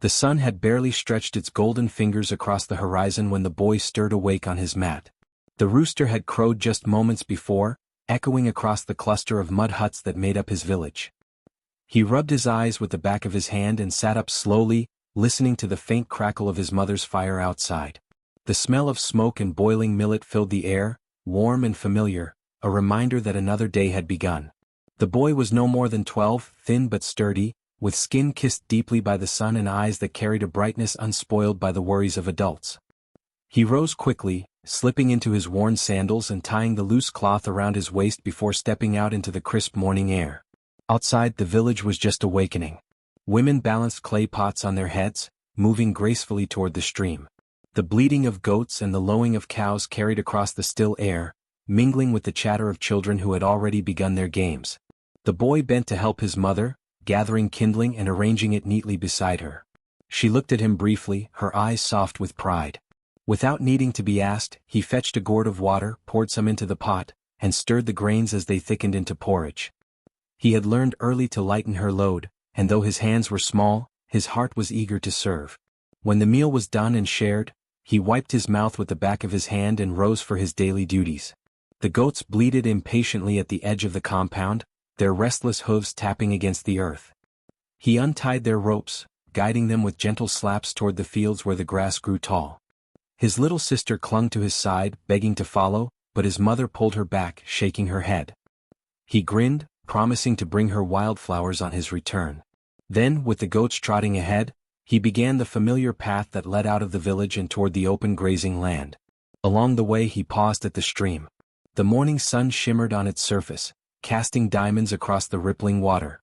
The sun had barely stretched its golden fingers across the horizon when the boy stirred awake on his mat. The rooster had crowed just moments before, echoing across the cluster of mud huts that made up his village. He rubbed his eyes with the back of his hand and sat up slowly, listening to the faint crackle of his mother's fire outside. The smell of smoke and boiling millet filled the air, warm and familiar, a reminder that another day had begun. The boy was no more than 12, thin but sturdy, with skin kissed deeply by the sun and eyes that carried a brightness unspoiled by the worries of adults. He rose quickly, slipping into his worn sandals and tying the loose cloth around his waist before stepping out into the crisp morning air. Outside, the village was just awakening. Women balanced clay pots on their heads, moving gracefully toward the stream. The bleating of goats and the lowing of cows carried across the still air, mingling with the chatter of children who had already begun their games. The boy bent to help his mother, gathering kindling and arranging it neatly beside her. She looked at him briefly, her eyes soft with pride. Without needing to be asked, he fetched a gourd of water, poured some into the pot, and stirred the grains as they thickened into porridge. He had learned early to lighten her load, and though his hands were small, his heart was eager to serve. When the meal was done and shared, he wiped his mouth with the back of his hand and rose for his daily duties. The goats bleated impatiently at the edge of the compound, their restless hooves tapping against the earth. He untied their ropes, guiding them with gentle slaps toward the fields where the grass grew tall. His little sister clung to his side, begging to follow, but his mother pulled her back, shaking her head. He grinned, promising to bring her wildflowers on his return. Then, with the goats trotting ahead, he began the familiar path that led out of the village and toward the open grazing land. Along the way he paused at the stream. The morning sun shimmered on its surface, casting diamonds across the rippling water.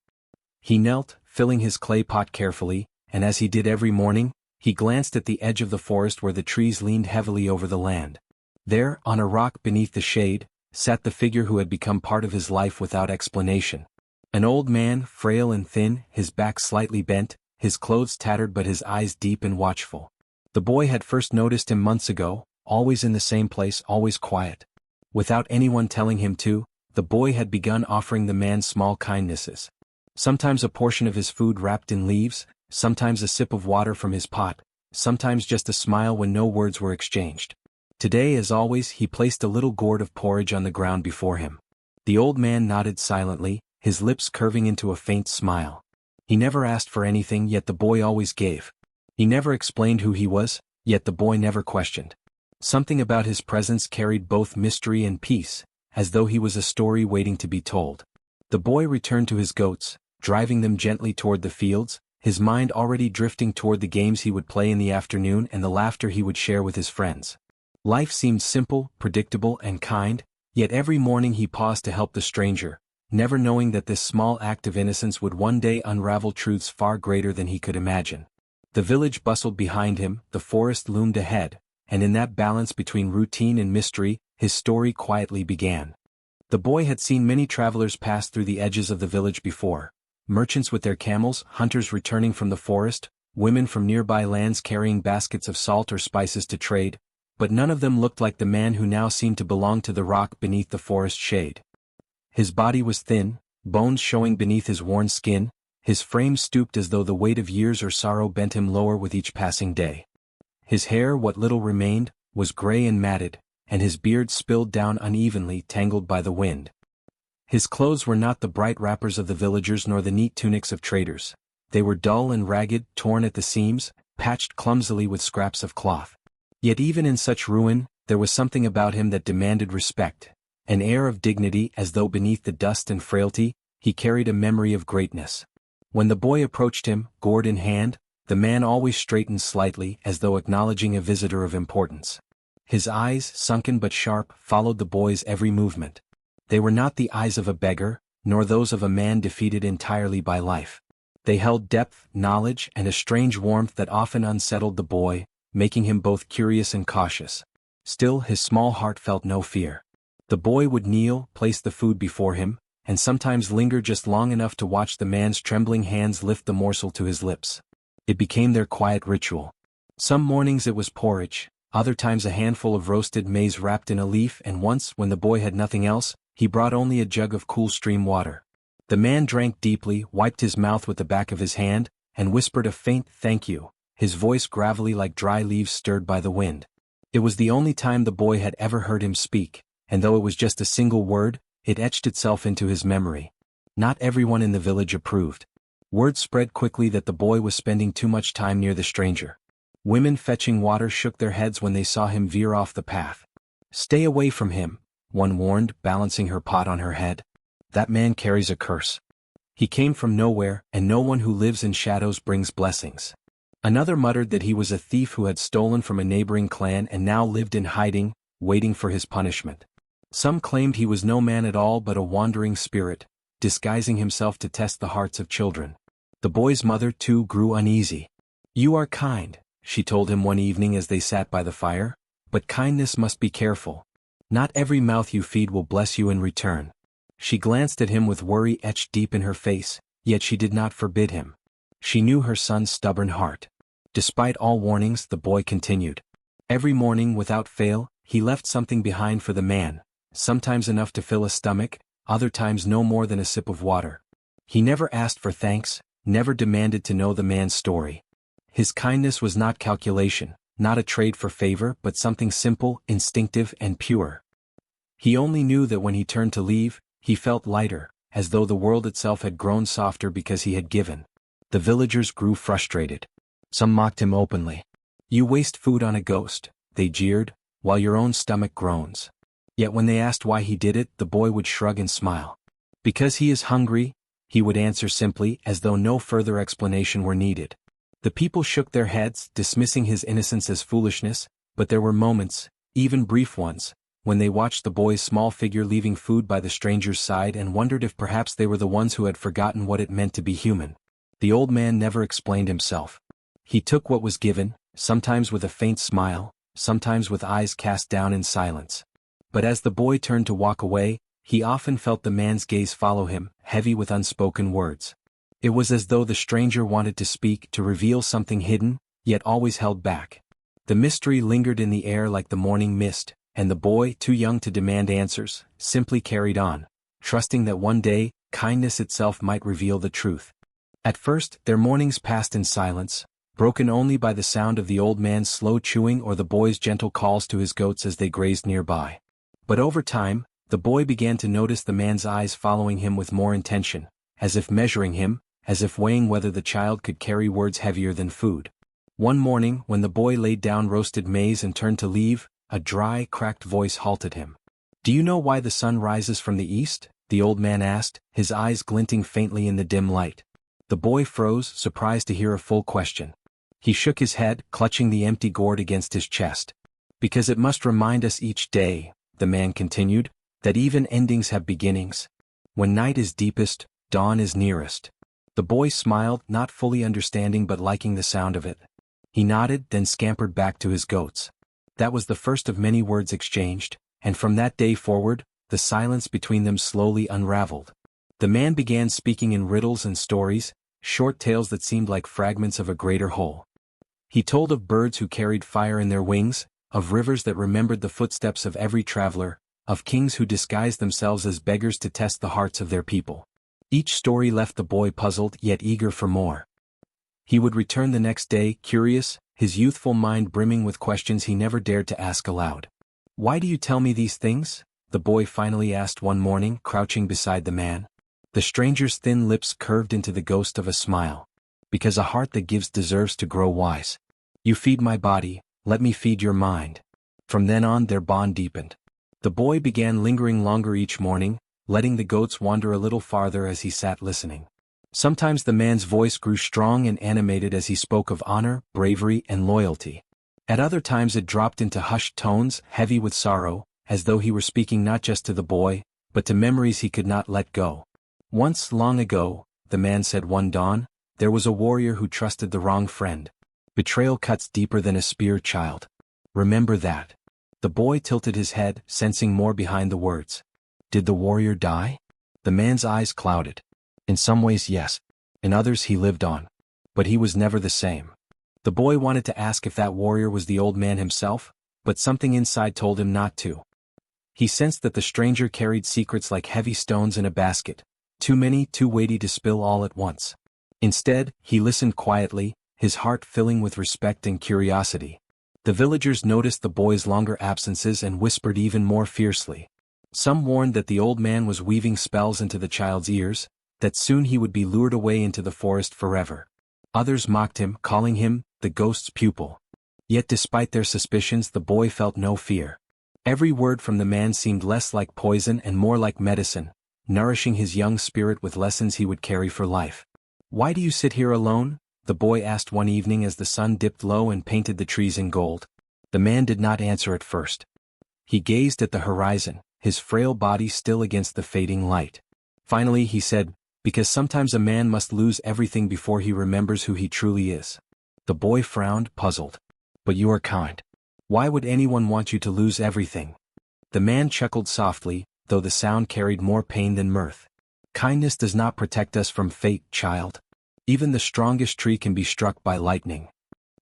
He knelt, filling his clay pot carefully, and as he did every morning, he glanced at the edge of the forest where the trees leaned heavily over the land. There, on a rock beneath the shade, sat the figure who had become part of his life without explanation. An old man, frail and thin, his back slightly bent, his clothes tattered but his eyes deep and watchful. The boy had first noticed him months ago, always in the same place, always quiet. Without anyone telling him to, the boy had begun offering the man small kindnesses. Sometimes a portion of his food wrapped in leaves, sometimes a sip of water from his pot, sometimes just a smile when no words were exchanged. Today, as always, he placed a little gourd of porridge on the ground before him. The old man nodded silently, his lips curving into a faint smile. He never asked for anything, yet the boy always gave. He never explained who he was, yet the boy never questioned. Something about his presence carried both mystery and peace, as though he was a story waiting to be told. The boy returned to his goats, driving them gently toward the fields, his mind already drifting toward the games he would play in the afternoon and the laughter he would share with his friends. Life seemed simple, predictable, and kind, yet every morning he paused to help the stranger, never knowing that this small act of innocence would one day unravel truths far greater than he could imagine. The village bustled behind him, the forest loomed ahead, and in that balance between routine and mystery, his story quietly began. The boy had seen many travelers pass through the edges of the village before, merchants with their camels, hunters returning from the forest, women from nearby lands carrying baskets of salt or spices to trade, but none of them looked like the man who now seemed to belong to the rock beneath the forest shade. His body was thin, bones showing beneath his worn skin, his frame stooped as though the weight of years or sorrow bent him lower with each passing day. His hair, what little remained, was gray and matted, and his beard spilled down unevenly, tangled by the wind. His clothes were not the bright wrappers of the villagers nor the neat tunics of traders. They were dull and ragged, torn at the seams, patched clumsily with scraps of cloth. Yet even in such ruin, there was something about him that demanded respect, an air of dignity as though beneath the dust and frailty, he carried a memory of greatness. When the boy approached him, gourd in hand, the man always straightened slightly as though acknowledging a visitor of importance. His eyes, sunken but sharp, followed the boy's every movement. They were not the eyes of a beggar, nor those of a man defeated entirely by life. They held depth, knowledge, and a strange warmth that often unsettled the boy, making him both curious and cautious. Still, his small heart felt no fear. The boy would kneel, place the food before him, and sometimes linger just long enough to watch the man's trembling hands lift the morsel to his lips. It became their quiet ritual. Some mornings it was porridge, other times a handful of roasted maize wrapped in a leaf, and once, when the boy had nothing else, he brought only a jug of cool stream water. The man drank deeply, wiped his mouth with the back of his hand, and whispered a faint "thank you," his voice gravelly like dry leaves stirred by the wind. It was the only time the boy had ever heard him speak, and though it was just a single word, it etched itself into his memory. Not everyone in the village approved. Word spread quickly that the boy was spending too much time near the stranger. Women fetching water shook their heads when they saw him veer off the path. "Stay away from him," one warned, balancing her pot on her head. "That man carries a curse. He came from nowhere, and no one who lives in shadows brings blessings." Another muttered that he was a thief who had stolen from a neighboring clan and now lived in hiding, waiting for his punishment. Some claimed he was no man at all but a wandering spirit, disguising himself to test the hearts of children. The boy's mother, too, grew uneasy. "You are kind," she told him one evening as they sat by the fire, "but kindness must be careful. Not every mouth you feed will bless you in return." She glanced at him with worry etched deep in her face, yet she did not forbid him. She knew her son's stubborn heart. Despite all warnings, the boy continued. Every morning, without fail, he left something behind for the man, sometimes enough to fill a stomach, other times no more than a sip of water. He never asked for thanks, never demanded to know the man's story. His kindness was not calculation, not a trade for favor, but something simple, instinctive, and pure. He only knew that when he turned to leave, he felt lighter, as though the world itself had grown softer because he had given. The villagers grew frustrated. Some mocked him openly. "You waste food on a ghost," they jeered, "while your own stomach groans." Yet when they asked why he did it, the boy would shrug and smile. "Because he is hungry," he would answer simply, as though no further explanation were needed. The people shook their heads, dismissing his innocence as foolishness, but there were moments, even brief ones, when they watched the boy's small figure leaving food by the stranger's side and wondered if perhaps they were the ones who had forgotten what it meant to be human. The old man never explained himself. He took what was given, sometimes with a faint smile, sometimes with eyes cast down in silence. But as the boy turned to walk away, he often felt the man's gaze follow him, heavy with unspoken words. It was as though the stranger wanted to speak, to reveal something hidden, yet always held back. The mystery lingered in the air like the morning mist, and the boy, too young to demand answers, simply carried on, trusting that one day, kindness itself might reveal the truth. At first, their mornings passed in silence, broken only by the sound of the old man's slow chewing or the boy's gentle calls to his goats as they grazed nearby. But over time, the boy began to notice the man's eyes following him with more intention, as if measuring him, as if weighing whether the child could carry words heavier than food. One morning, when the boy laid down roasted maize and turned to leave, a dry, cracked voice halted him. "Do you know why the sun rises from the east?" the old man asked, his eyes glinting faintly in the dim light. The boy froze, surprised to hear a full question. He shook his head, clutching the empty gourd against his chest. "Because it must remind us each day," the man continued, "that even endings have beginnings. When night is deepest, dawn is nearest." The boy smiled, not fully understanding but liking the sound of it. He nodded, then scampered back to his goats. That was the first of many words exchanged, and from that day forward, the silence between them slowly unraveled. The man began speaking in riddles and stories, short tales that seemed like fragments of a greater whole. He told of birds who carried fire in their wings, of rivers that remembered the footsteps of every traveler, of kings who disguised themselves as beggars to test the hearts of their people. Each story left the boy puzzled yet eager for more. He would return the next day, curious, his youthful mind brimming with questions he never dared to ask aloud. "Why do you tell me these things?" the boy finally asked one morning, crouching beside the man. The stranger's thin lips curved into the ghost of a smile. "Because a heart that gives deserves to grow wise. You feed my body, let me feed your mind." From then on their bond deepened. The boy began lingering longer each morning, letting the goats wander a little farther as he sat listening. Sometimes the man's voice grew strong and animated as he spoke of honor, bravery, and loyalty. At other times it dropped into hushed tones, heavy with sorrow, as though he were speaking not just to the boy, but to memories he could not let go. "Once, long ago," the man said one dawn, "there was a warrior who trusted the wrong friend. Betrayal cuts deeper than a spear, child. Remember that." The boy tilted his head, sensing more behind the words. "Did the warrior die?" The man's eyes clouded. "In some ways, yes. In others, he lived on. But he was never the same." The boy wanted to ask if that warrior was the old man himself, but something inside told him not to. He sensed that the stranger carried secrets like heavy stones in a basket, too many, too weighty to spill all at once. Instead, he listened quietly, his heart filling with respect and curiosity. The villagers noticed the boy's longer absences and whispered even more fiercely. Some warned that the old man was weaving spells into the child's ears, that soon he would be lured away into the forest forever. Others mocked him, calling him the ghost's pupil. Yet despite their suspicions, the boy felt no fear. Every word from the man seemed less like poison and more like medicine, nourishing his young spirit with lessons he would carry for life. "Why do you sit here alone?" the boy asked one evening as the sun dipped low and painted the trees in gold. The man did not answer at first. He gazed at the horizon, his frail body still against the fading light. Finally he said, "Because sometimes a man must lose everything before he remembers who he truly is." The boy frowned, puzzled. "But you are kind. Why would anyone want you to lose everything?" The man chuckled softly, though the sound carried more pain than mirth. "Kindness does not protect us from fate, child. Even the strongest tree can be struck by lightning."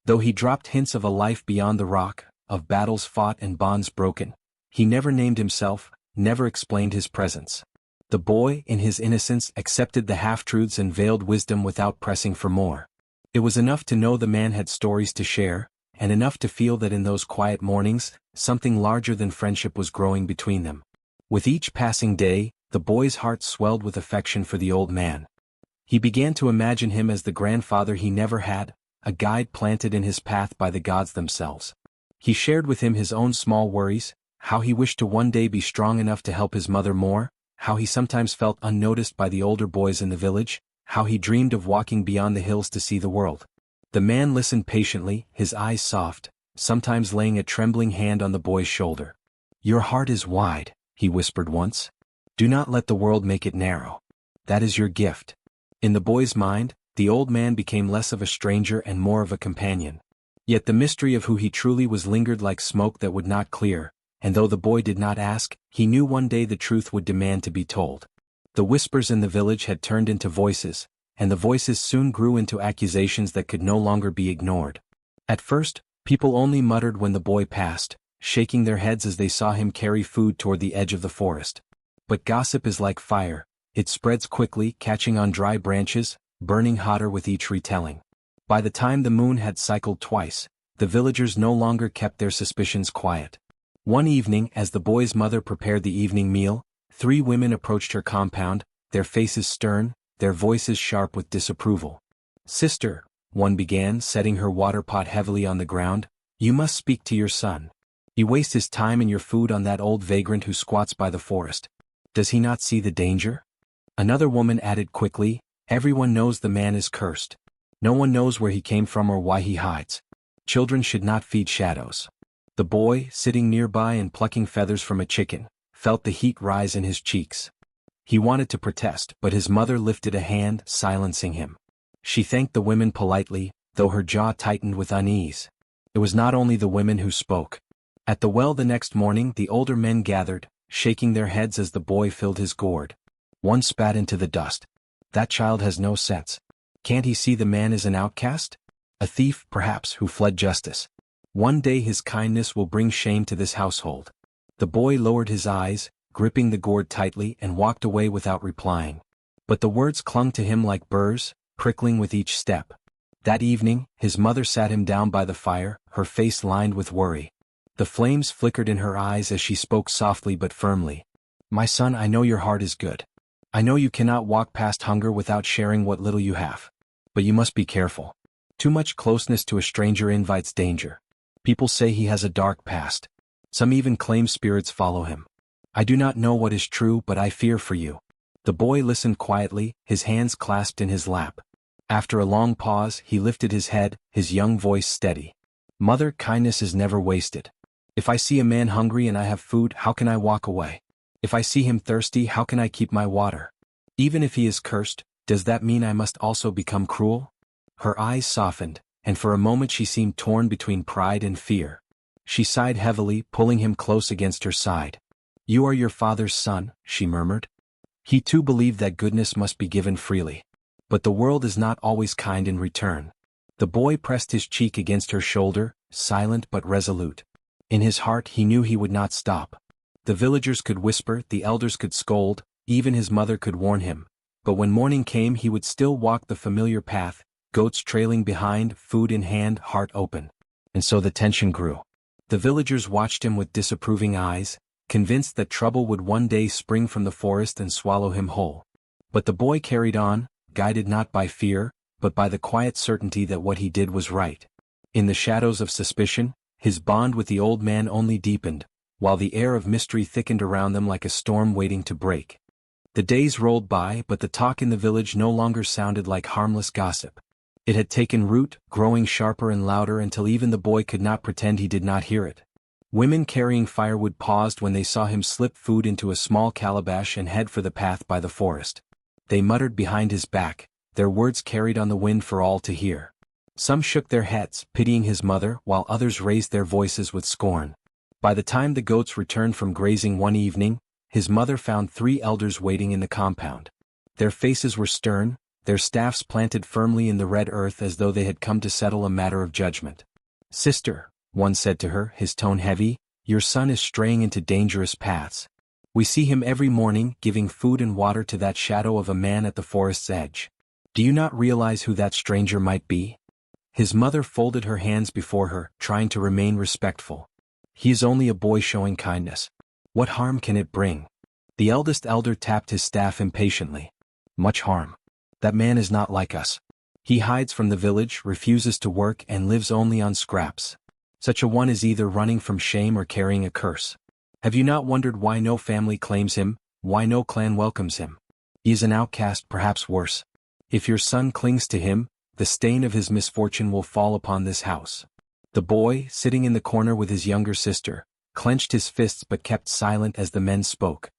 Though he dropped hints of a life beyond the rock, of battles fought and bonds broken, he never named himself, never explained his presence. The boy, in his innocence, accepted the half-truths and veiled wisdom without pressing for more. It was enough to know the man had stories to share, and enough to feel that in those quiet mornings, something larger than friendship was growing between them. With each passing day, the boy's heart swelled with affection for the old man. He began to imagine him as the grandfather he never had, a guide planted in his path by the gods themselves. He shared with him his own small worries, how he wished to one day be strong enough to help his mother more, how he sometimes felt unnoticed by the older boys in the village, how he dreamed of walking beyond the hills to see the world. The man listened patiently, his eyes soft, sometimes laying a trembling hand on the boy's shoulder. "Your heart is wide," he whispered once. "Do not let the world make it narrow. That is your gift." In the boy's mind, the old man became less of a stranger and more of a companion. Yet the mystery of who he truly was lingered like smoke that would not clear, and though the boy did not ask, he knew one day the truth would demand to be told. The whispers in the village had turned into voices, and the voices soon grew into accusations that could no longer be ignored. At first, people only muttered when the boy passed, shaking their heads as they saw him carry food toward the edge of the forest. But gossip is like fire, it spreads quickly, catching on dry branches, burning hotter with each retelling. By the time the moon had cycled twice, the villagers no longer kept their suspicions quiet. One evening, as the boy's mother prepared the evening meal, 3 women approached her compound, their faces stern, their voices sharp with disapproval. "Sister," one began, setting her water pot heavily on the ground, "you must speak to your son. You waste his time and your food on that old vagrant who squats by the forest. Does he not see the danger?" Another woman added quickly, "Everyone knows the man is cursed. No one knows where he came from or why he hides. Children should not feed shadows." The boy, sitting nearby and plucking feathers from a chicken, felt the heat rise in his cheeks. He wanted to protest, but his mother lifted a hand, silencing him. She thanked the women politely, though her jaw tightened with unease. It was not only the women who spoke. At the well the next morning the older men gathered, shaking their heads as the boy filled his gourd. One spat into the dust. "That child has no sense. Can't he see the man is an outcast? A thief, perhaps, who fled justice. One day his kindness will bring shame to this household." The boy lowered his eyes, gripping the gourd tightly, and walked away without replying. But the words clung to him like burrs, prickling with each step. That evening, his mother sat him down by the fire, her face lined with worry. The flames flickered in her eyes as she spoke softly but firmly. "My son, I know your heart is good. I know you cannot walk past hunger without sharing what little you have. But you must be careful. Too much closeness to a stranger invites danger. People say he has a dark past. Some even claim spirits follow him. I do not know what is true, but I fear for you." The boy listened quietly, his hands clasped in his lap. After a long pause, he lifted his head, his young voice steady. "Mother, kindness is never wasted. If I see a man hungry and I have food, how can I walk away? If I see him thirsty, how can I keep my water? Even if he is cursed, does that mean I must also become cruel?" Her eyes softened, and for a moment she seemed torn between pride and fear. She sighed heavily, pulling him close against her side. "You are your father's son," she murmured. He too believed that goodness must be given freely. But the world is not always kind in return. The boy pressed his cheek against her shoulder, silent but resolute. In his heart he knew he would not stop. The villagers could whisper, the elders could scold, even his mother could warn him, But when morning came he would still walk the familiar path, goats trailing behind, food in hand, heart open. And so the tension grew. The villagers watched him with disapproving eyes, convinced that trouble would one day spring from the forest and swallow him whole. But the boy carried on, guided not by fear, but by the quiet certainty that what he did was right. In the shadows of suspicion, his bond with the old man only deepened, while the air of mystery thickened around them like a storm waiting to break. The days rolled by, but the talk in the village no longer sounded like harmless gossip. It had taken root, growing sharper and louder until even the boy could not pretend he did not hear it. Women carrying firewood paused when they saw him slip food into a small calabash and head for the path by the forest. They muttered behind his back, their words carried on the wind for all to hear. Some shook their heads, pitying his mother, while others raised their voices with scorn. By the time the goats returned from grazing one evening, his mother found 3 elders waiting in the compound. Their faces were stern, their staffs planted firmly in the red earth as though they had come to settle a matter of judgment. "Sister," one said to her, his tone heavy, "your son is straying into dangerous paths. We see him every morning giving food and water to that shadow of a man at the forest's edge. Do you not realize who that stranger might be?" His mother folded her hands before her, trying to remain respectful. "He is only a boy showing kindness. What harm can it bring?" The eldest elder tapped his staff impatiently. "Much harm. That man is not like us. He hides from the village, refuses to work, and lives only on scraps. Such a one is either running from shame or carrying a curse. Have you not wondered why no family claims him, why no clan welcomes him? He is an outcast, perhaps worse. If your son clings to him, the stain of his misfortune will fall upon this house." The boy, sitting in the corner with his younger sister, clenched his fists but kept silent as the men spoke.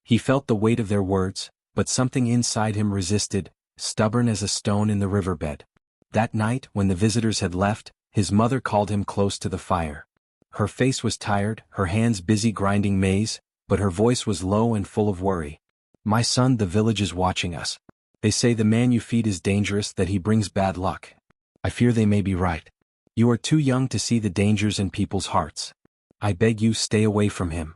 He felt the weight of their words, but something inside him resisted, stubborn as a stone in the riverbed. That night, when the visitors had left, his mother called him close to the fire. Her face was tired, her hands busy grinding maize, but her voice was low and full of worry. "My son, the village is watching us. They say the man you feed is dangerous, that he brings bad luck. I fear they may be right. You are too young to see the dangers in people's hearts. I beg you, stay away from him."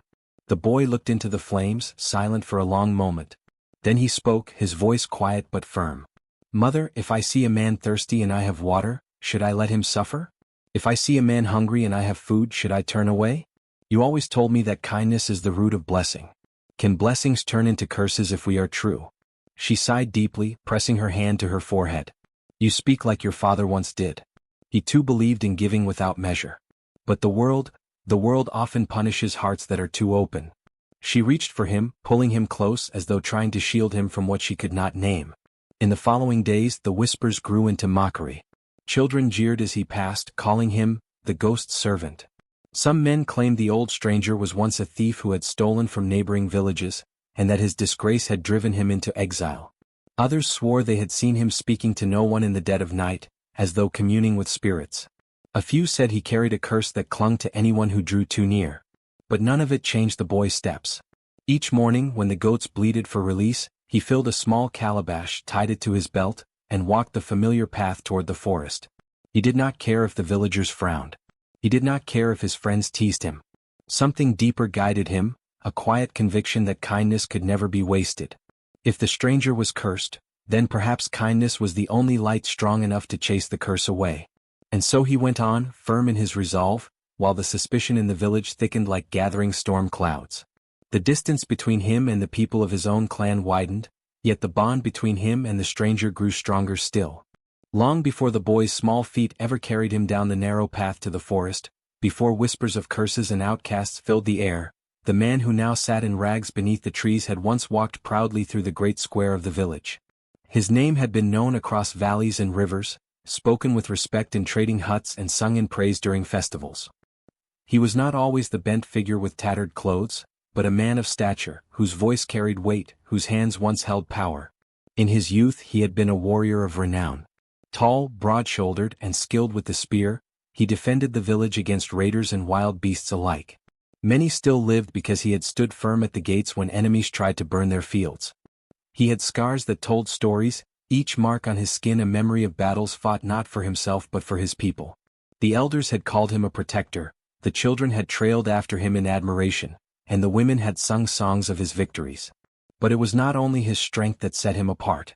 The boy looked into the flames, silent for a long moment. Then he spoke, his voice quiet but firm. "Mother, if I see a man thirsty and I have water, should I let him suffer? If I see a man hungry and I have food, should I turn away? You always told me that kindness is the root of blessing. Can blessings turn into curses if we are true?" She sighed deeply, pressing her hand to her forehead. "You speak like your father once did. He too believed in giving without measure. But the world often punishes hearts that are too open." She reached for him, pulling him close as though trying to shield him from what she could not name. In the following days the whispers grew into mockery. Children jeered as he passed, calling him the ghost servant. Some men claimed the old stranger was once a thief who had stolen from neighboring villages, and that his disgrace had driven him into exile. Others swore they had seen him speaking to no one in the dead of night, as though communing with spirits. A few said he carried a curse that clung to anyone who drew too near. But none of it changed the boy's steps. Each morning, when the goats bleated for release, he filled a small calabash, tied it to his belt, and walked the familiar path toward the forest. He did not care if the villagers frowned. He did not care if his friends teased him. Something deeper guided him, a quiet conviction that kindness could never be wasted. If the stranger was cursed, then perhaps kindness was the only light strong enough to chase the curse away. And so he went on, firm in his resolve, while the suspicion in the village thickened like gathering storm clouds. The distance between him and the people of his own clan widened, yet the bond between him and the stranger grew stronger still. Long before the boy's small feet ever carried him down the narrow path to the forest, before whispers of curses and outcasts filled the air, the man who now sat in rags beneath the trees had once walked proudly through the great square of the village. His name had been known across valleys and rivers, spoken with respect in trading huts and sung in praise during festivals. He was not always the bent figure with tattered clothes, but a man of stature, whose voice carried weight, whose hands once held power. In his youth he had been a warrior of renown. Tall, broad-shouldered, and skilled with the spear, he defended the village against raiders and wild beasts alike. Many still lived because he had stood firm at the gates when enemies tried to burn their fields. He had scars that told stories, each mark on his skin a memory of battles fought not for himself but for his people. The elders had called him a protector, the children had trailed after him in admiration, and the women had sung songs of his victories. But it was not only his strength that set him apart.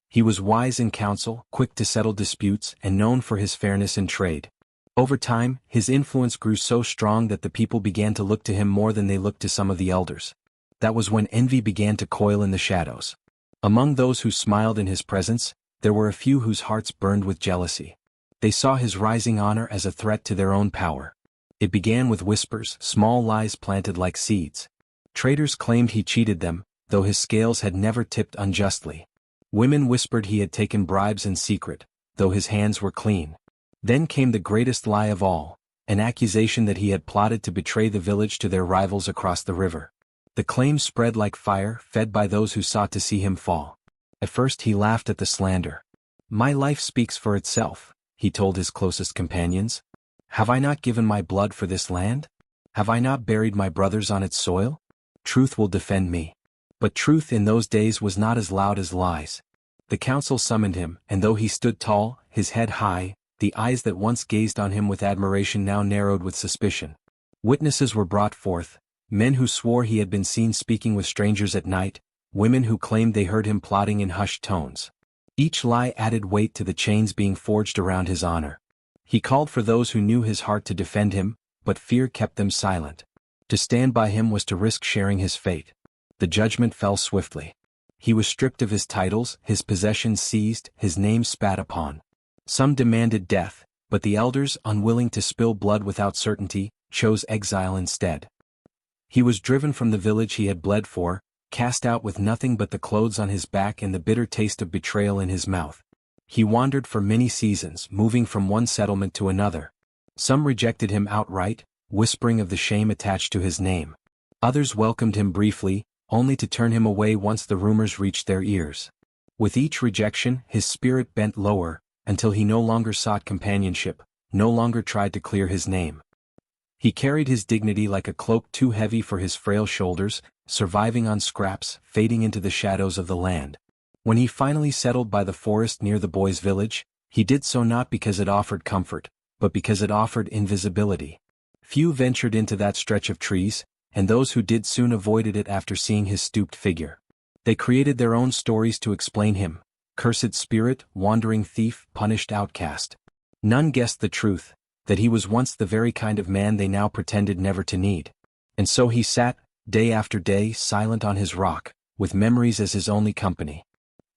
He was wise in counsel, quick to settle disputes, and known for his fairness in trade. Over time, his influence grew so strong that the people began to look to him more than they looked to some of the elders. That was when envy began to coil in the shadows. Among those who smiled in his presence, there were a few whose hearts burned with jealousy. They saw his rising honor as a threat to their own power. It began with whispers, small lies planted like seeds. Traitors claimed he cheated them, though his scales had never tipped unjustly. Women whispered he had taken bribes in secret, though his hands were clean. Then came the greatest lie of all, an accusation that he had plotted to betray the village to their rivals across the river. The claim spread like fire, fed by those who sought to see him fall. At first he laughed at the slander. "My life speaks for itself," he told his closest companions. "Have I not given my blood for this land? Have I not buried my brothers on its soil? Truth will defend me." But truth in those days was not as loud as lies. The council summoned him, and though he stood tall, his head high, the eyes that once gazed on him with admiration now narrowed with suspicion. Witnesses were brought forth, men who swore he had been seen speaking with strangers at night, women who claimed they heard him plotting in hushed tones. Each lie added weight to the chains being forged around his honor. He called for those who knew his heart to defend him, but fear kept them silent. To stand by him was to risk sharing his fate. The judgment fell swiftly. He was stripped of his titles, his possessions seized, his name spat upon. Some demanded death, but the elders, unwilling to spill blood without certainty, chose exile instead. He was driven from the village he had bled for, cast out with nothing but the clothes on his back and the bitter taste of betrayal in his mouth. He wandered for many seasons, moving from one settlement to another. Some rejected him outright, whispering of the shame attached to his name. Others welcomed him briefly, only to turn him away once the rumors reached their ears. With each rejection, his spirit bent lower, until he no longer sought companionship, no longer tried to clear his name. He carried his dignity like a cloak too heavy for his frail shoulders, surviving on scraps, fading into the shadows of the land. When he finally settled by the forest near the boys' village, he did so not because it offered comfort, but because it offered invisibility. Few ventured into that stretch of trees, and those who did soon avoided it after seeing his stooped figure. They created their own stories to explain him: cursed spirit, wandering thief, punished outcast. None guessed the truth, that he was once the very kind of man they now pretended never to need. And so he sat, day after day, silent on his rock, with memories as his only company.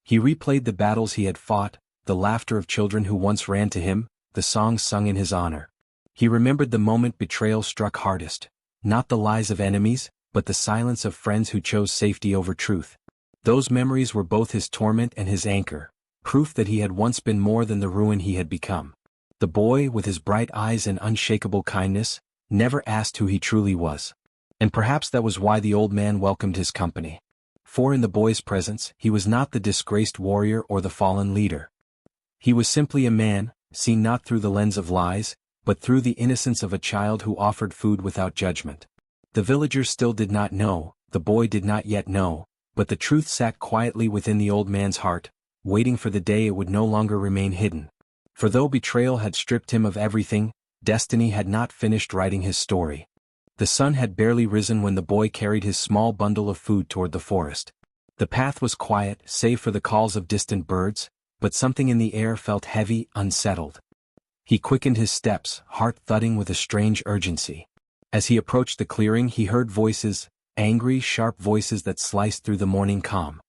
He replayed the battles he had fought, the laughter of children who once ran to him, the songs sung in his honor. He remembered the moment betrayal struck hardest, not the lies of enemies, but the silence of friends who chose safety over truth. Those memories were both his torment and his anchor, proof that he had once been more than the ruin he had become. The boy, with his bright eyes and unshakable kindness, never asked who he truly was. And perhaps that was why the old man welcomed his company. For in the boy's presence, he was not the disgraced warrior or the fallen leader. He was simply a man, seen not through the lens of lies, but through the innocence of a child who offered food without judgment. The villagers still did not know, the boy did not yet know, but the truth sat quietly within the old man's heart, waiting for the day it would no longer remain hidden. For though betrayal had stripped him of everything, destiny had not finished writing his story. The sun had barely risen when the boy carried his small bundle of food toward the forest. The path was quiet, save for the calls of distant birds, but something in the air felt heavy, unsettled. He quickened his steps, heart thudding with a strange urgency. As he approached the clearing, he heard voices, angry, sharp voices that sliced through the morning calm.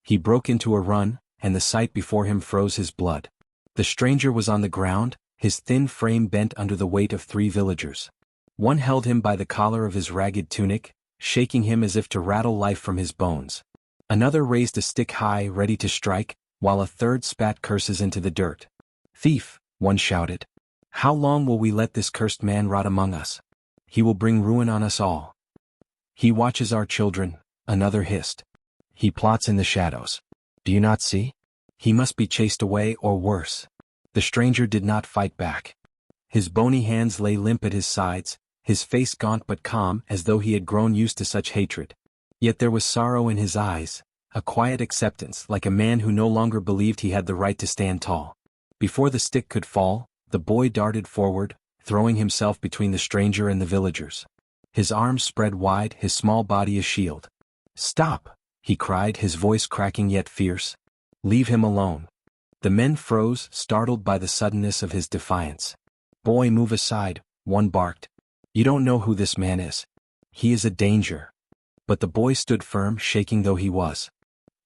He broke into a run, and the sight before him froze his blood. The stranger was on the ground, his thin frame bent under the weight of 3 villagers. One held him by the collar of his ragged tunic, shaking him as if to rattle life from his bones. Another raised a stick high, ready to strike, while a third spat curses into the dirt. "Thief," one shouted. "How long will we let this cursed man rot among us? He will bring ruin on us all." "He watches our children," another hissed. "He plots in the shadows. Do you not see? He must be chased away or worse." The stranger did not fight back. His bony hands lay limp at his sides, his face gaunt but calm, as though he had grown used to such hatred. Yet there was sorrow in his eyes, a quiet acceptance, like a man who no longer believed he had the right to stand tall. Before the stick could fall, the boy darted forward, throwing himself between the stranger and the villagers. His arms spread wide, his small body a shield. "Stop!" he cried, his voice cracking yet fierce. "Leave him alone." The men froze, startled by the suddenness of his defiance. "Boy, move aside," one barked. "You don't know who this man is. He is a danger." But the boy stood firm, shaking though he was.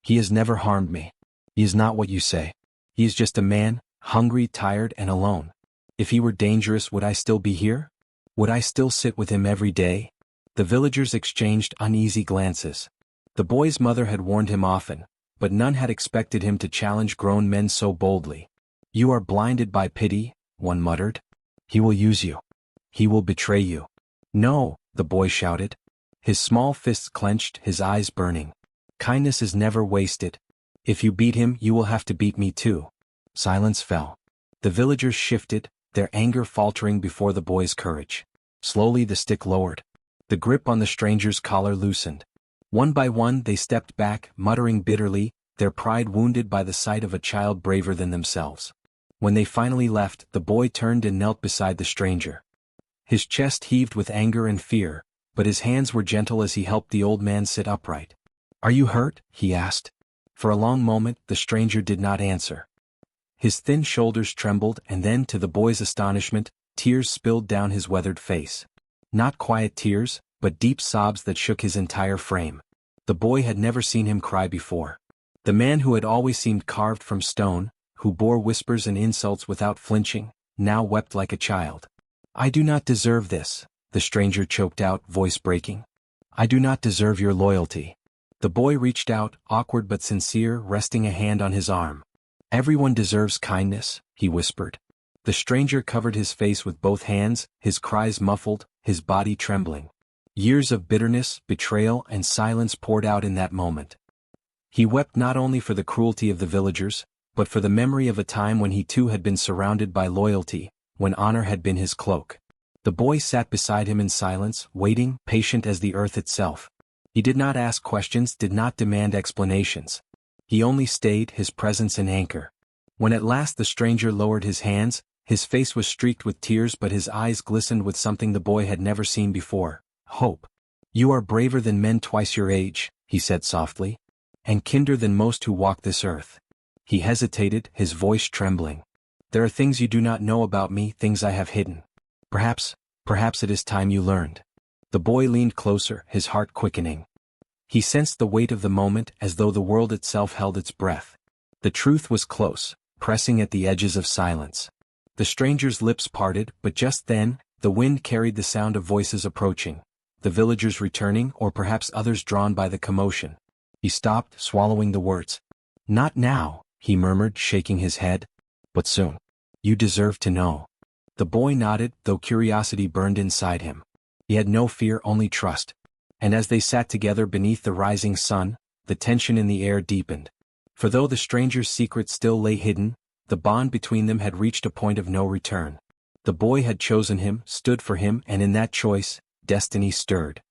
"He has never harmed me. He is not what you say. He is just a man, hungry, tired, and alone. If he were dangerous, would I still be here? Would I still sit with him every day?" The villagers exchanged uneasy glances. The boy's mother had warned him often, but none had expected him to challenge grown men so boldly. "You are blinded by pity," one muttered. "He will use you. He will betray you." "No," the boy shouted. His small fists clenched, his eyes burning. "Kindness is never wasted. If you beat him, you will have to beat me too." Silence fell. The villagers shifted, their anger faltering before the boy's courage. Slowly the stick lowered. The grip on the stranger's collar loosened. One by one they stepped back, muttering bitterly, their pride wounded by the sight of a child braver than themselves. When they finally left, the boy turned and knelt beside the stranger. His chest heaved with anger and fear, but his hands were gentle as he helped the old man sit upright. "Are you hurt?" he asked. For a long moment, the stranger did not answer. His thin shoulders trembled, and then, to the boy's astonishment, tears spilled down his weathered face. Not quiet tears, but deep sobs that shook his entire frame. The boy had never seen him cry before. The man who had always seemed carved from stone, who bore whispers and insults without flinching, now wept like a child. "I do not deserve this," the stranger choked out, voice breaking. "I do not deserve your loyalty." The boy reached out, awkward but sincere, resting a hand on his arm. "Everyone deserves kindness," he whispered. The stranger covered his face with both hands, his cries muffled, his body trembling. Years of bitterness, betrayal, and silence poured out in that moment. He wept not only for the cruelty of the villagers, but for the memory of a time when he too had been surrounded by loyalty, when honor had been his cloak. The boy sat beside him in silence, waiting, patient as the earth itself. He did not ask questions, did not demand explanations. He only stayed, his presence an anchor. When at last the stranger lowered his hands, his face was streaked with tears, but his eyes glistened with something the boy had never seen before: hope. "You are braver than men twice your age," he said softly, "and kinder than most who walk this earth." He hesitated, his voice trembling. "There are things you do not know about me, things I have hidden. Perhaps it is time you learned." The boy leaned closer, his heart quickening. He sensed the weight of the moment, as though the world itself held its breath. The truth was close, pressing at the edges of silence. The stranger's lips parted, but just then, the wind carried the sound of voices approaching, the villagers returning, or perhaps others drawn by the commotion. He stopped, swallowing the words. "Not now," he murmured, shaking his head. "But soon. You deserve to know." The boy nodded, though curiosity burned inside him. He had no fear, only trust. And as they sat together beneath the rising sun, the tension in the air deepened. For though the stranger's secret still lay hidden, the bond between them had reached a point of no return. The boy had chosen him, stood for him, and in that choice, destiny stirred.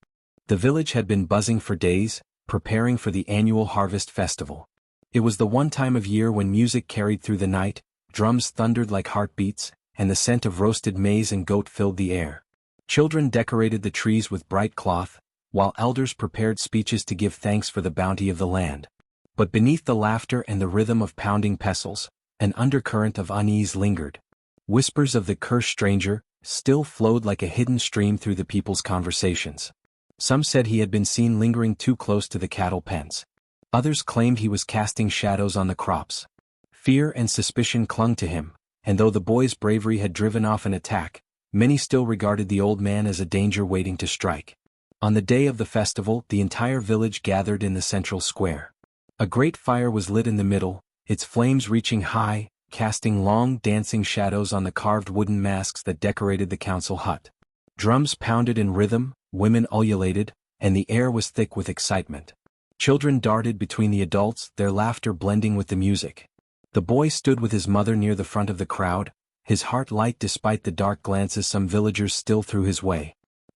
The village had been buzzing for days, preparing for the annual harvest festival. It was the one time of year when music carried through the night, drums thundered like heartbeats, and the scent of roasted maize and goat filled the air. Children decorated the trees with bright cloth, while elders prepared speeches to give thanks for the bounty of the land. But beneath the laughter and the rhythm of pounding pestles, an undercurrent of unease lingered. Whispers of the cursed stranger still flowed like a hidden stream through the people's conversations. Some said he had been seen lingering too close to the cattle pens. Others claimed he was casting shadows on the crops. Fear and suspicion clung to him, and though the boy's bravery had driven off an attack, many still regarded the old man as a danger waiting to strike. On the day of the festival, the entire village gathered in the central square. A great fire was lit in the middle, its flames reaching high, casting long dancing shadows on the carved wooden masks that decorated the council hut. Drums pounded in rhythm, women ululated, and the air was thick with excitement. Children darted between the adults, their laughter blending with the music. The boy stood with his mother near the front of the crowd, his heart light despite the dark glances some villagers still threw his way.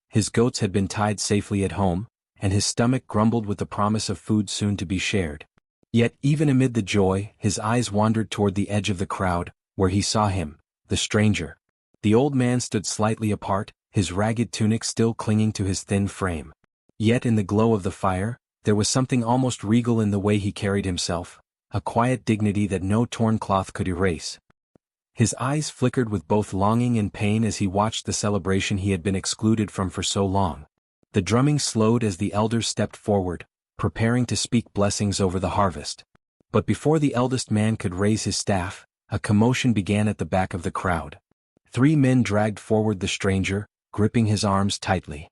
His goats had been tied safely at home, and his stomach grumbled with the promise of food soon to be shared. Yet even amid the joy, his eyes wandered toward the edge of the crowd, where he saw him, the stranger. The old man stood slightly apart, his ragged tunic still clinging to his thin frame. Yet in the glow of the fire, There was something almost regal in the way he carried himself, a quiet dignity that no torn cloth could erase. His eyes flickered with both longing and pain as he watched the celebration he had been excluded from for so long. The drumming slowed as the elders stepped forward, preparing to speak blessings over the harvest. But before the eldest man could raise his staff, a commotion began at the back of the crowd. 3 men dragged forward the stranger, gripping his arms tightly.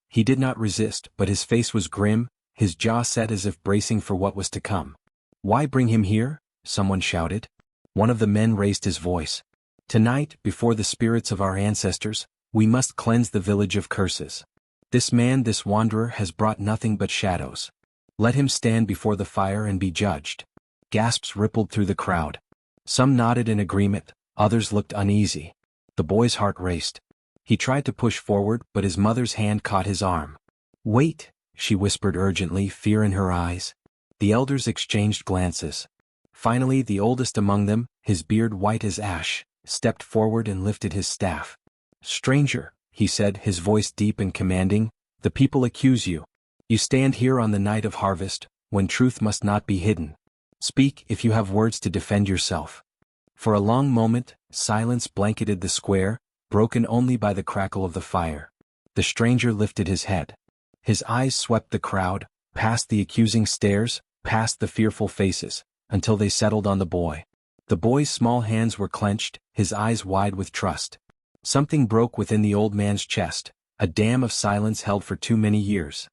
He did not resist, but his face was grim, his jaw set as if bracing for what was to come. "Why bring him here?" someone shouted. One of the men raised his voice. "Tonight, before the spirits of our ancestors, we must cleanse the village of curses. This man, this wanderer, has brought nothing but shadows. Let him stand before the fire and be judged." Gasps rippled through the crowd. Some nodded in agreement, others looked uneasy. The boy's heart raced. He tried to push forward, but his mother's hand caught his arm. "Wait," she whispered urgently, fear in her eyes. The elders exchanged glances. Finally, the oldest among them, his beard white as ash, stepped forward and lifted his staff. "Stranger," he said, his voice deep and commanding, "the people accuse you. You stand here on the night of harvest, when truth must not be hidden. Speak if you have words to defend yourself." For a long moment, silence blanketed the square, broken only by the crackle of the fire. The stranger lifted his head. His eyes swept the crowd, past the accusing stares, past the fearful faces, until they settled on the boy. The boy's small hands were clenched, his eyes wide with trust. Something broke within the old man's chest, a dam of silence held for too many years.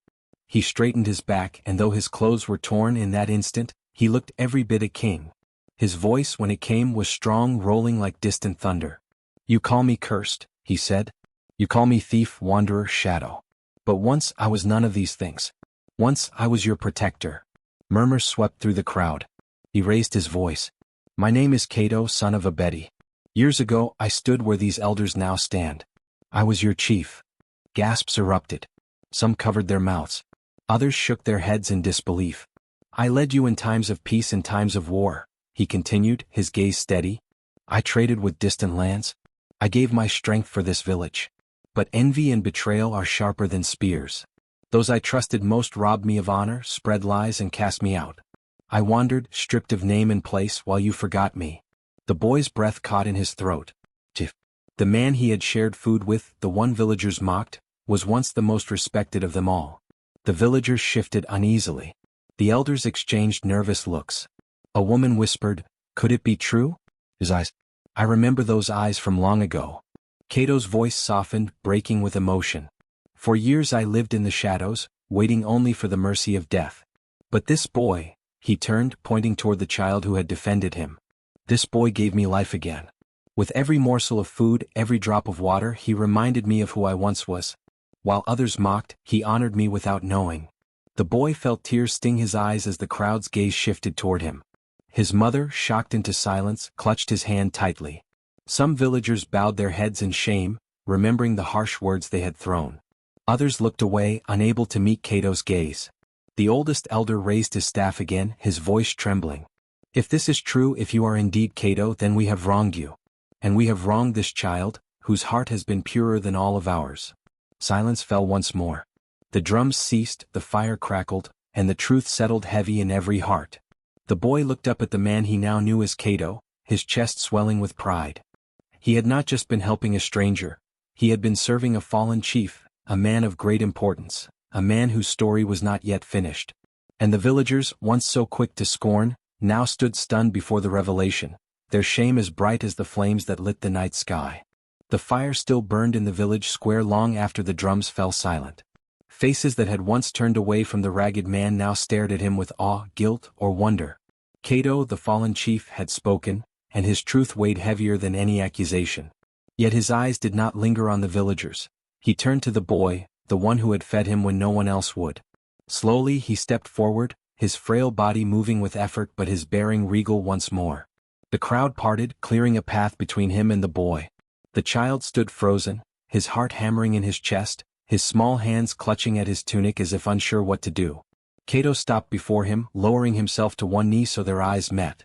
He straightened his back, and though his clothes were torn in that instant, he looked every bit a king. His voice, when it came, was strong, rolling like distant thunder. "You call me cursed," he said. "You call me thief, wanderer, shadow. But once I was none of these things. Once I was your protector." Murmurs swept through the crowd. He raised his voice. "My name is Kato, son of Abedi. Years ago I stood where these elders now stand. I was your chief." Gasps erupted. Some covered their mouths. Others shook their heads in disbelief. "I led you in times of peace and times of war," he continued, his gaze steady. "I traded with distant lands. I gave my strength for this village. But envy and betrayal are sharper than spears. Those I trusted most robbed me of honor, spread lies, and cast me out. I wandered, stripped of name and place, while you forgot me." The boy's breath caught in his throat. Tiff. The man he had shared food with, the one villagers mocked, was once the most respected of them all. The villagers shifted uneasily. The elders exchanged nervous looks. A woman whispered, "Could it be true?" His eyes. "I remember those eyes from long ago." Kato's voice softened, breaking with emotion. "For years I lived in the shadows, waiting only for the mercy of death. But this boy," he turned, pointing toward the child who had defended him. "This boy gave me life again. With every morsel of food, every drop of water, he reminded me of who I once was. While others mocked, he honored me without knowing." The boy felt tears sting his eyes as the crowd's gaze shifted toward him. His mother, shocked into silence, clutched his hand tightly. Some villagers bowed their heads in shame, remembering the harsh words they had thrown. Others looked away, unable to meet Kato's gaze. The oldest elder raised his staff again, his voice trembling. "If this is true, if you are indeed Kato, then we have wronged you. And we have wronged this child, whose heart has been purer than all of ours." Silence fell once more. The drums ceased, the fire crackled, and the truth settled heavy in every heart. The boy looked up at the man he now knew as Kato, his chest swelling with pride. He had not just been helping a stranger. He had been serving a fallen chief, a man of great importance, a man whose story was not yet finished. And the villagers, once so quick to scorn, now stood stunned before the revelation, their shame as bright as the flames that lit the night sky. The fire still burned in the village square long after the drums fell silent. Faces that had once turned away from the ragged man now stared at him with awe, guilt, or wonder. Kato, the fallen chief, had spoken, and his truth weighed heavier than any accusation. Yet his eyes did not linger on the villagers. He turned to the boy, the one who had fed him when no one else would. Slowly he stepped forward, his frail body moving with effort but his bearing regal once more. The crowd parted, clearing a path between him and the boy. The child stood frozen, his heart hammering in his chest, his small hands clutching at his tunic as if unsure what to do. Kato stopped before him, lowering himself to one knee so their eyes met.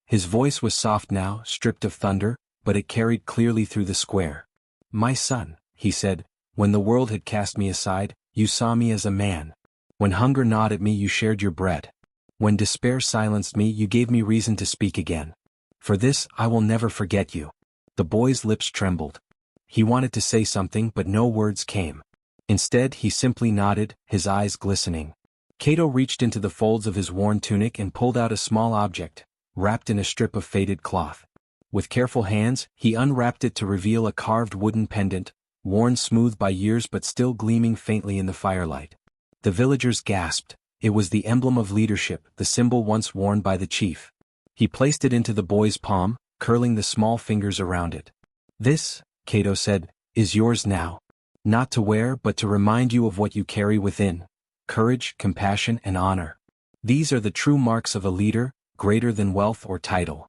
His voice was soft now, stripped of thunder, but it carried clearly through the square. "My son," he said, "when the world had cast me aside, you saw me as a man. When hunger gnawed at me you shared your bread. When despair silenced me you gave me reason to speak again. For this I will never forget you." The boy's lips trembled. He wanted to say something but no words came. Instead he simply nodded, his eyes glistening. Kato reached into the folds of his worn tunic and pulled out a small object, wrapped in a strip of faded cloth. With careful hands, he unwrapped it to reveal a carved wooden pendant, worn smooth by years but still gleaming faintly in the firelight. The villagers gasped. It was the emblem of leadership, the symbol once worn by the chief. He placed it into the boy's palm, curling the small fingers around it. "This," Kato said, "is yours now. Not to wear but to remind you of what you carry within: courage, compassion, and honor. These are the true marks of a leader, greater than wealth or title."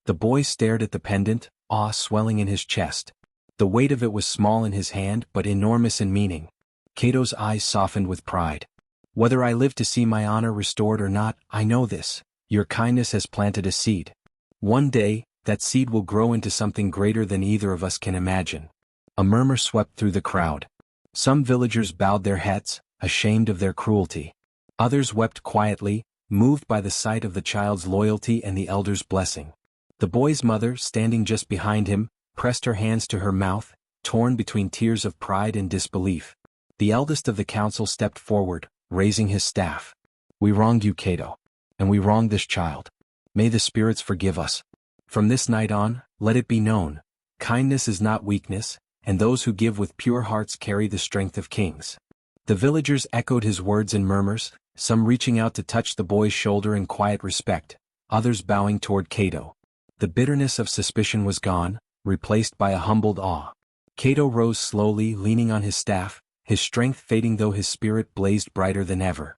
The boy stared at the pendant, awe swelling in his chest. The weight of it was small in his hand but enormous in meaning. Kato's eyes softened with pride. "Whether I live to see my honor restored or not, I know this: your kindness has planted a seed. One day, that seed will grow into something greater than either of us can imagine." A murmur swept through the crowd. Some villagers bowed their heads, ashamed of their cruelty. Others wept quietly, moved by the sight of the child's loyalty and the elder's blessing. The boy's mother, standing just behind him, pressed her hands to her mouth, torn between tears of pride and disbelief. The eldest of the council stepped forward, raising his staff. "We wronged you, Kato. And we wronged this child. May the spirits forgive us. From this night on, let it be known: kindness is not weakness, and those who give with pure hearts carry the strength of kings." The villagers echoed his words in murmurs, some reaching out to touch the boy's shoulder in quiet respect, others bowing toward Kato. The bitterness of suspicion was gone, replaced by a humbled awe. Kato rose slowly, leaning on his staff, his strength fading though his spirit blazed brighter than ever.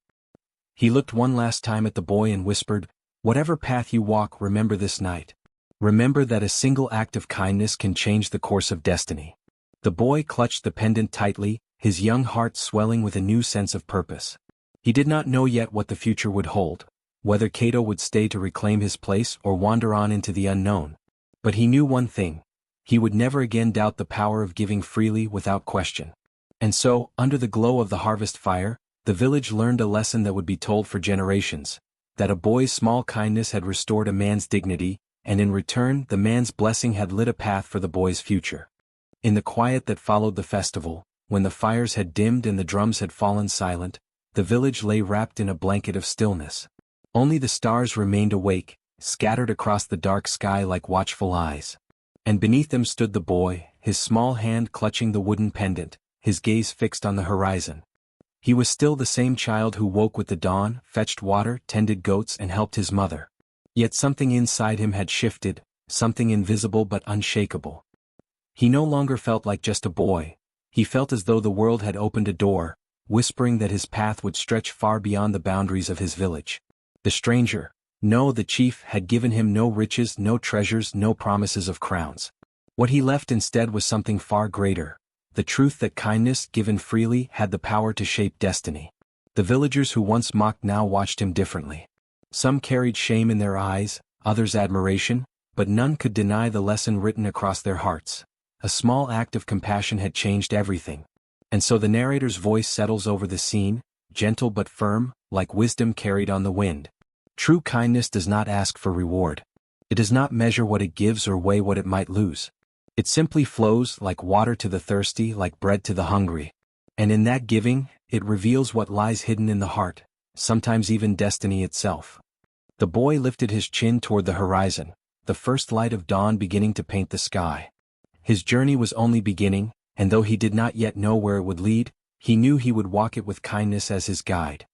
He looked one last time at the boy and whispered, "Whatever path you walk, remember this night. Remember that a single act of kindness can change the course of destiny." The boy clutched the pendant tightly, his young heart swelling with a new sense of purpose. He did not know yet what the future would hold, whether Kato would stay to reclaim his place or wander on into the unknown. But he knew one thing: he would never again doubt the power of giving freely without question. And so, under the glow of the harvest fire, the village learned a lesson that would be told for generations: that a boy's small kindness had restored a man's dignity, and in return the man's blessing had lit a path for the boy's future. In the quiet that followed the festival, when the fires had dimmed and the drums had fallen silent, the village lay wrapped in a blanket of stillness. Only the stars remained awake, scattered across the dark sky like watchful eyes. And beneath them stood the boy, his small hand clutching the wooden pendant, his gaze fixed on the horizon. He was still the same child who woke with the dawn, fetched water, tended goats, and helped his mother. Yet something inside him had shifted, something invisible but unshakable. He no longer felt like just a boy. He felt as though the world had opened a door, whispering that his path would stretch far beyond the boundaries of his village. The stranger, no, the chief, had given him no riches, no treasures, no promises of crowns. What he left instead was something far greater: the truth that kindness, given freely, had the power to shape destiny. The villagers who once mocked now watched him differently. Some carried shame in their eyes, others admiration, but none could deny the lesson written across their hearts. A small act of compassion had changed everything. And so the narrator's voice settles over the scene, gentle but firm, like wisdom carried on the wind. True kindness does not ask for reward. It does not measure what it gives or weigh what it might lose. It simply flows, like water to the thirsty, like bread to the hungry. And in that giving, it reveals what lies hidden in the heart, sometimes even destiny itself. The boy lifted his chin toward the horizon, the first light of dawn beginning to paint the sky. His journey was only beginning, and though he did not yet know where it would lead, he knew he would walk it with kindness as his guide.